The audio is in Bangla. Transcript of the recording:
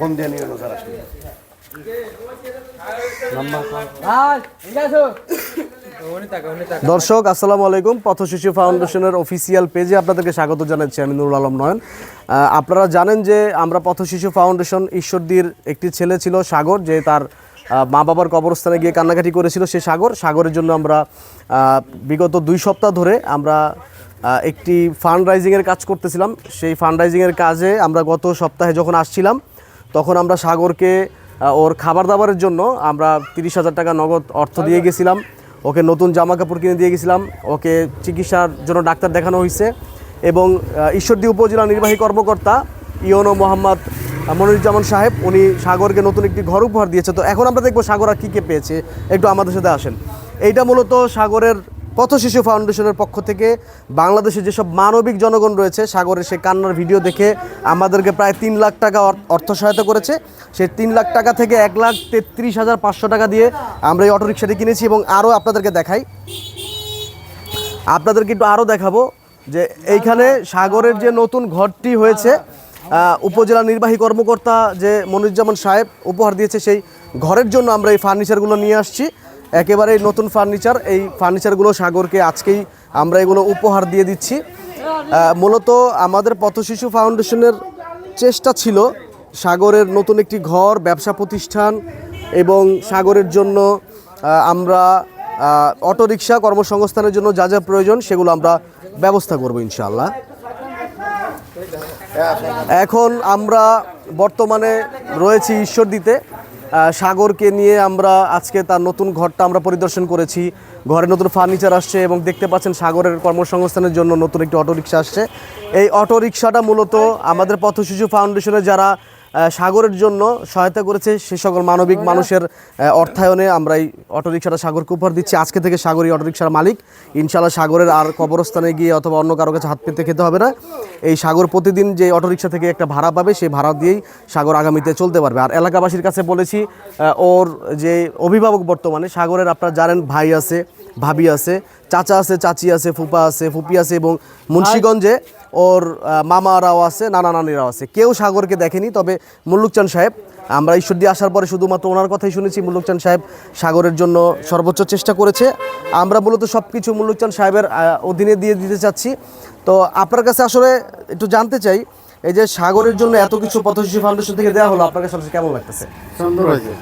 ফোন দিয়ে নিয়ে নজর আসলে দর্শক আসসালামু আলাইকুম। পথশিশু ফাউন্ডেশনের অফিসিয়াল পেজে আপনাদেরকে স্বাগত জানাচ্ছি। আমি নুরুল আলম নয়ন। আপনারা জানেন যে আমরা পথশিশু ফাউন্ডেশন ঈশ্বরদীর একটি ছেলে ছিল সাগর, যে তার মা বাবার কবরস্থানে গিয়ে কান্নাকাটি করেছিল। সে সাগরের জন্য আমরা বিগত 2 সপ্তাহ ধরে আমরা একটি ফান্ড রাইজিংয়ের কাজ করতেছিলাম। সেই ফান্ড রাইজিংয়ের কাজে আমরা গত সপ্তাহে যখন আসছিলাম তখন আমরা সাগরকে ওর খাবার দাবারের জন্য আমরা 30,000 টাকা নগদ অর্থ দিয়ে গেছিলাম। ওকে নতুন জামা কাপড় কিনে দিয়ে গেছিলাম। ওকে চিকিৎসার জন্য ডাক্তার দেখানো হয়েছে এবং ঈশ্বরদী উপজেলা নির্বাহী কর্মকর্তা ইওনো মোহাম্মদ মনিরুজ্জামান সাহেব উনি সাগরকে নতুন একটি ঘর উপহার দিয়েছে। তো এখন আমরা দেখবো সাগর আর কী কে পেয়েছে, একটু আমাদের সাথে আসেন। এইটা মূলত সাগরের পথশিশু ফাউন্ডেশনের পক্ষ থেকে বাংলাদেশে যেসব মানবিক জনগণ রয়েছে, সাগরের সে কান্নার ভিডিও দেখে আমাদেরকে প্রায় 3 লাখ টাকা অর্থ সহায়তা করেছে। সেই 3 লাখ টাকা থেকে 1,33,500 টাকা দিয়ে আমরা এই অটোরিকশাটি কিনেছি। এবং আরও আপনাদেরকে দেখাই, আপনাদেরকে একটু আরও দেখাবো যে এইখানে সাগরের যে নতুন ঘরটি হয়েছে, উপজেলা নির্বাহী কর্মকর্তা যে মনিরুজ্জামান সাহেব উপহার দিয়েছে, সেই ঘরের জন্য আমরা এই ফার্নিচারগুলো নিয়ে আসছি। একেবারে নতুন ফার্নিচার। এই ফার্নিচারগুলো সাগরকে আজকেই আমরা এগুলো উপহার দিয়ে দিচ্ছি। মূলত আমাদের পথশিশু ফাউন্ডেশনের চেষ্টা ছিল সাগরের নতুন একটি ঘর, ব্যবসা প্রতিষ্ঠান এবং সাগরের জন্য আমরা অটোরিকশা কর্মসংস্থানের জন্য যা যা প্রয়োজন সেগুলো আমরা ব্যবস্থা করব ইনশাআল্লাহ। এখন আমরা বর্তমানে রয়েছি ঈশ্বরদীতে। সাগরকে নিয়ে আমরা আজকে তার নতুন ঘরটা আমরা পরিদর্শন করেছি। ঘরে নতুন ফার্নিচার আসছে এবং দেখতে পাচ্ছেন সাগরের কর্মসংস্থানের জন্য নতুন একটি অটোরিকশা আসছে। এই অটোরিকশাটা মূলত আমাদের পথশিশু ফাউন্ডেশনের যারা সাগরের জন্য সহায়তা করেছে সে সকল মানবিক মানুষের অর্থায়নে আমরা এই অটোরিকশাটা সাগরকে উপহার দিচ্ছি। আজকে থেকে সাগর এই অটোরিকশার মালিক। ইনশাআল্লাহ সাগরের আর কবরস্থানে গিয়ে অথবা অন্য কারো কাছে হাত পেতে খেতে হবে না। এই সাগর প্রতিদিন যে অটোরিকশা থেকে একটা ভাড়া পাবে, সেই ভাড়া দিয়েই সাগর আগামীতে চলতে পারবে। আর এলাকাবাসীর কাছে বলেছি, ওর যে অভিভাবক বর্তমানে সাগরের, আপনারা জানেন ভাই আছে, ভাবি আছে, চাচা আছে, চাচি আছে, ফুপা আছে, ফুপি আছে এবং মুন্সিগঞ্জে ওর মামারাও আছে, নানা নানিরাও আছে। কেউ সাগরকে দেখেনি, তবে মুল্লুক চান সাহেব, আমরা ঈশ্বরদী আসার পরে শুধুমাত্র ওনার কথাই শুনেছি। মুল্লুক চান সাহেব সাগরের জন্য সর্বোচ্চ চেষ্টা করেছে। আমরা মূলত সব কিছু মুল্লুক চান সাহেবের অধীনে দিয়ে দিতে চাচ্ছি। তো আপনার কাছে আসলে একটু জানতে চাই, এই যে সাগরের জন্য এত কিছু পথশিশু ফাউন্ডেশন থেকে দেওয়া হলো, আপনার কাছে কেমন লাগতেছে? সুন্দর হয়েছে।